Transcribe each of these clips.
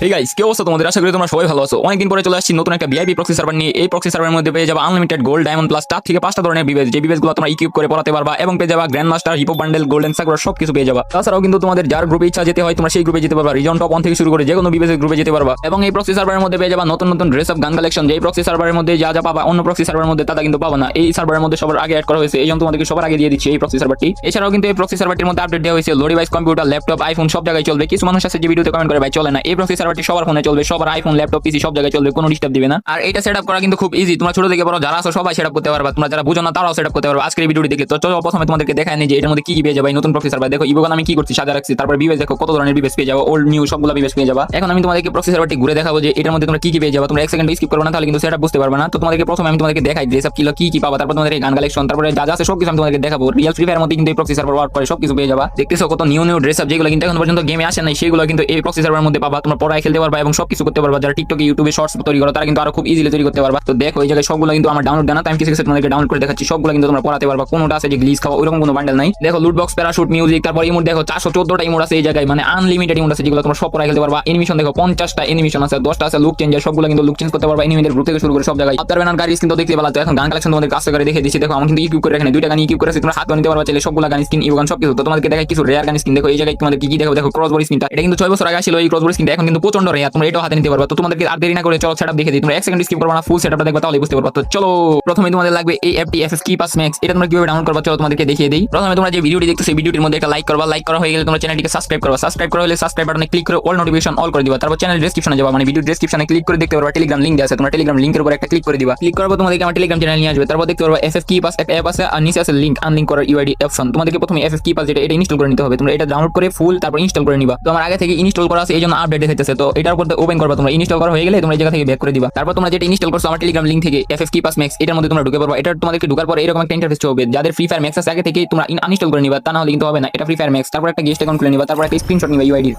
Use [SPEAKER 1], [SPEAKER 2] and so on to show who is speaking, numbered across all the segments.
[SPEAKER 1] এই গাইস, কি অবস্থা তোমাদের? আশা করি তোমরা সবাই ভালো আছো। অনেকদিন পরে চলে আসছি নতুন একটা ভিআইপি প্রক্সি সার্ভার নিয়ে। এই প্রক্সি সার্ভারের মধ্যে পেয়ে যাবে আনলিমিটেড গোল্ড, ডায়মন্ড প্লাস 4 থেকে 5টা ধরনের বিবেজ, যে বিবেজগুলো তোমরা ইকুইপ করে পড়াতে পারবা, এবং পেয়ে যাবা grand master, hippo bundle, golden sakura সবকিছু পেয়ে যাবা। তাছাড়াও কিন্তু তোমাদের যার গ্রুপে ইচ্ছা যেতে হয় তোমরা সেই গ্রুপে যেতে পারবা। রিজন টপ 1 থেকে শুরু করে যে কোনো বিবেজের গ্রুপে যেতে পারবা। এবং এই প্রক্সি সার্ভারের মধ্যে পেয়ে যাবা নতুন নতুন ড্রেস অফ গান কালেকশন, যে প্রক্সি সার্ভারের মধ্যে যা যা পাবা অন্য প্রক্সি সার্ভারের মধ্যে তা কিন্তু পাবা না। এই সার্ভারের মধ্যে সবার আগে অ্যাড করা হয়েছে, এই জন্য তোমাদেরকে সবার আগে দিয়ে দিচ্ছি এই প্রক্সি সার্ভারটি। এছাড়াও কিন্তু এই প্রক্সি সার্ভারটির মধ্যে আপডেট দেওয়া হয়েছে লো ডিভাইস, কম্পিউটার, ল্যাপটপ, আইফোন সব জায়গায় চলবে। কিছু মানুষ আছে যে ভিডিওতে কমেন্ট করে ভাই চলে না, এই প্রক্সি সার্ভারটি সবার ফোনে চলবে, সবার আইফোন, ল্যাপটপ, পিসি সব জায়গায় চলবে, কোনো ডিস্টার্ব দিবে না। আর এটা সেটআপ করা কিন্তু খুব ইজি, তোমরা ছোট থেকে বড় যারা আছো সবাই সেটআপ করতে পারবা। তোমরা যারা বুঝো না তারাও সেটআপ করতে পারবা আজকের এই ভিডিওটি দেখে। তো চলো প্রথমে তোমাদেরকে দেখাই নি যে এটার মধ্যে কি কি পেয়ে যাবে। নতুন প্রক্সি সার্ভার দেখো ইভোগান আমি কি করছি সাজা রাখছি, তারপর বিবেজ দেখো কত ধরনের বিবেজ পেয়ে যাবে, ওল্ড নিউ সবগুলো বিবেজ পেয়ে যাবা। এখন আমি তোমাদেরকে প্রক্সি সার্ভারটি ঘুরে দেখাবো যে এটার মধ্যে তোমরা কি কি পেয়ে যাবে। তোমরা এক সেকেন্ড স্কিপ করবে না তাহলে কিন্তু সেটআপ বুঝতে পারবে না। তো তোমাদেরকে প্রথমে আমি তোমাদেরকে দেখাই যে সব কি কি পাবা, তারপর তোমাদের গান কালেকশন, তারপরে যা যা আছে সবকিছু আমি তোমাদেরকে দেখাবো। রিয়েল ফ্রি ফায়ারের মধ্যে কিন্তু এই প্রক্সি সার্ভার ওয়ার্ক করে, সবকিছু পেয়ে যাবা। দেখতেছো কত নিউ নিউ ড্রেস আপ, যেগুলো কিন্তু এখন পর্যন্ত গেমে আসে নাই সেগুলো কিন্তু এই প্রক্সি সার্ভারের মধ্যে পাবা। তোমরা পড়ায় খেলতে পারবা এবং সবকিছু করতে পারবা। যারা টিকটকে, ইউটিউবে শর্টস তৈরি করো তারা কিন্তু আরো খুব ইজিলি তৈরি করতে পারবা। তো দেখো এই জায়গায় সবগুলো কিন্তু আমার ডাউনলোড দেনা, আমি কিছু কিছু তোমাদেরকে ডাউনলোড করে দেখাচ্ছি। সবগুলো কিন্তু তোমরা পড়াতে পারবা, কোনোটা আছে যে গ্লিচ খাওয়া ওইরকম কোনো বান্ডেল নাই। দেখো লুট বক্স, প্যারাশুট, মিউজিক, তারপর ইমোট দেখো 414টা ইমোট আছে এই জায়গায়, মানে আনলিমিটেড ইমোট আছে যেগুলো তোমরা সব পড়ায় খেলতে পারবা। এনিমেশন দেখো 50টা এনিমেশন আছে, 10টা আছে লুক চেঞ্জার, সবগুলো কিন্তু লুক চেঞ্জ করতে পারবা এনিমেদের গ্রুপ থেকে শুরু করে সব জায়গায়। আপনার ব্যানার গাড়ি কিন্তু দেখতে পালা। তো এখন গান কালেকশন তোমাদের কাছে করে দেখে দিচ্ছি। দেখো আমি কিন্তু ইকুইপ করে এখানে দুইটা গান ইকুইপ করেছি, তোমরা হাত বানিয়ে নিতে পারবা চাইলে সবগুলো গান স্কিন ইভোগান সবকিছু। তো তোমাদেরকে দেখাই কিছু রেয়ার গান স্কিন। দেখো এই জায়গায় তোমাদের কি কি দেখো, দেখো ক্রসবোর্ড স্কিনটা, এটা কিন্তু 6 বছর আগে ছিল এই ক্রসবোর্ড স্কিনটা, এখন কিন্তু প্রচন্ড রেয়ার, তোমরা এটাও হাতে নিতে পারবা। তো তোমাদেরকে আর দেরি না করে চলো সেটআপ দেখে দিই। তোমরা এক সেকেন্ড স্কিপ করবে না, ফুল সেটআপটা দেখবে তাহলে বুঝতে পারবা। তো চলো প্রথমে তোমাদের লাগবে এই অ্যাপটি এফএফ কি পাস ম্যাক্স। এটা তোমরা কিভাবে ডাউনলোড করবা চলো তোমাদেরকে দেখিয়ে দেই। প্রথমে তোমরা যে ভিডিওটি দেখছো সেই ভিডিওটির মধ্যে একটা লাইক করবা, লাইক করা হয়ে গেলে তোমরা চ্যানেলটিকে সাবস্ক্রাইব করবা, সাবস্ক্রাইব করা হলে সাবস্ক্রাইব বাটনে ক্লিক করে অল নোটিফিকেশন অল করে দিবা। তারপর চ্যানেল ডেসক্রিপশনে যাবা, মানে ভিডিও ডেসক্রিপশনে ক্লিক করে দেখতে পারবা টেলিগ্রাম লিংক দেওয়া আছে, তোমরা টেলিগ্রাম লিংকের উপর একটা ক্লিক করে দিবা। ক্লিক করার পর তোমাদেরকে আমার টেলিগ্রাম চ্যানেল নিয়ে আসবে। তারপর দেখতে পারবা এফএফ কি পাস একটা অ্যাপ আছে, আর নিচে আছে লিংক, আনলিংক করার ইউআইডি অপশন। তোমাদেরকে প্রথমে এফএফ কি পাস যেটা এটা ইনস্টল করে নিতে হবে। তোমরা এটা ডাউনলোড করে ফুল তারপর ইনস্টল করে নিবা। তো আমার আগে থেকে ইনস্টল করা আছে এইজন্য আপডেট দেখাইতেছে। তো এটার উপর ওপেন করবা, তোমরা ইনস্টল করা হয়ে গেলে তোমরা এই জায়গা থেকে ব্যাক করে দিবা। তারপর তোমরা যেটা ইনস্টল করছো আমার টেলিগ্রাম লিংক থেকে এফএফ কি পাস ম্যাক্স, এটার মধ্যে তোমরা ঢুকে পারবা। এটা তোমাদেরকে ঢোকার পর এরকম একটা ইন্টারফেস হবে। যাদের ফ্রি ফায়ার ম্যাক্স আছে আগে থেকে তোমরা আনইনস্টল করে নিবা, তা না হলে কিন্তু হবে না। এটা ফ্রি ফায়ার ম্যাক্স, তারপর একটা গেস্ট অ্যাকাউন্ট খুলে নিবা, তারপর একটা স্ক্রিনশট নিবা ইউআইডি।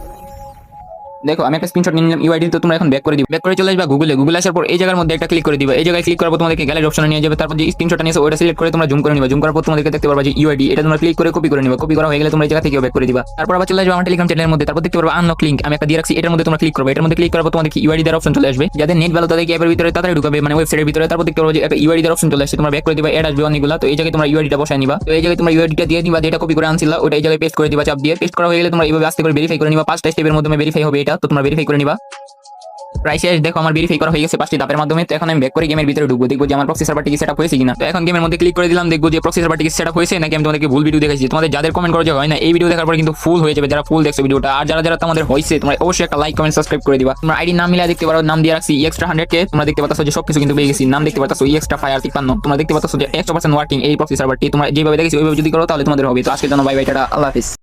[SPEAKER 1] দেখো আমি একটা স্ক্রিনশট নিয়ে নিলাম ইউআইডি। তো তোমরা এখন ব্যাক করে দিবা, ব্যাক করে চলে আসবা গুগলে আসার পর এই জায়গার মধ্যে একটা ক্লিক করে দিবা। এই জায়গায় ক্লিক করার পর তোমাদেরকে গ্যালারি অপশনে নিয়ে যাবে। তারপর যে স্ক্রিনশটটা নিয়েছো ওটা সিলেক্ট করে তোমরা জুম করে নিবা। জুম করার পর তোমাদেরকে দেখতে পারবা যে ইউআইডি, এটা তোমরা ক্লিক করে কপি করে নিবা। কপি করা হয়ে গেলে তোমরা এই জায়গা থেকে ব্যাক করে দিবা। তারপর আবার চলে আসবে আমার টেলিগ্রাম চ্যানেলের মধ্যে। তারপর দেখতে পারবা আনলক লিংক, আমি একটা দিয়ে রাখছি, এটার মধ্যে তোমরা ক্লিক করবে। এটার মধ্যে ক্লিক করার পর তোমাদেরকে ইউআইডি দেওয়ার অপশন চলে আসবে। যাদের নেট ভালো তাদেরকে অ্যাপের ভিতরে তাড়াতাড়ি ঢুকাবে, মানে ওয়েবসাইটের ভিতরে। তারপর দেখতে পারবা যে একটা ইউআইডি দেওয়ার অপশন চলে আসছে, তোমরা ব্যাক করে দিবা। অ্যাড আসবে অনেকগুলো। তো এই জায়গায় তোমরা ইউআইডিটা বসায় নিবা। তো এই জায়গায় তোমরা ইউআইডিটা দিয়ে দিবা, যেটা কপি করে আনছিলা ওটা এই জায়গায় পেস্ট করে দিবা চাপ দিয়ে। পেস্ট করা হয়ে গেলে তোমরা এইভাবে আস্তে করে ভেরিফাই করে নিবা। 5টা স্টেপের মাধ্যমে ভেরিফাই হবে এটা, তো তোমরা ভেরিফাই করে নিবা। প্রাইস দেখো আমার ভেরিফাই করা হয়ে গেছে 5টি ধাপের মাধ্যমে। তো এখন আমি ব্যাক করে গেমের ভিতরে ঢুকবো, দেখবো যে আমার প্রক্সি সার্ভারটি কি সেটআপ হয়েছে কিনা। তো এখন গেমের মধ্যে ক্লিক করে দিলাম, দেখবো যে প্রক্সি সার্ভারটি কি সেটআপ হয়েছে নাকি আমি তোমাদেরকে ভুল ভিডিও দেখাইছি। তোমাদের যাদের কমেন্ট করা হয় না এই ভিডিও দেখার পর কিন্তু ফুল হয়ে যাবে, যারা ফুল দেখছো ভিডিওটা। আর যারা যারা তোমাদের হয়েছে তোমরা অবশ্যই একটা লাইক কমেন্ট সাবস্ক্রাইব করে দিবা। তোমরা আইডি নাম মিলা দেখতে পারো, নাম দিয়ে রাখছি এক্সট্রা 100K। তোমরা দেখতে পাচ্ছ যে সবকিছু কিন্তু পেয়ে গেছি। নাম দেখতে পাচ্ছ এক্সট্রা ফায়ার 53। তোমরা দেখতে পাচ্ছ যে 100% ওয়ার্কিং এই প্রক্সি সার্ভারটি। তোমরা যেভাবে দেখেছি ওইভাবে যদি করো তাহলে তোমাদের হবে। তো আজকের জন্য বাই বাই, টাটা, আল্লাহ হাফেজ।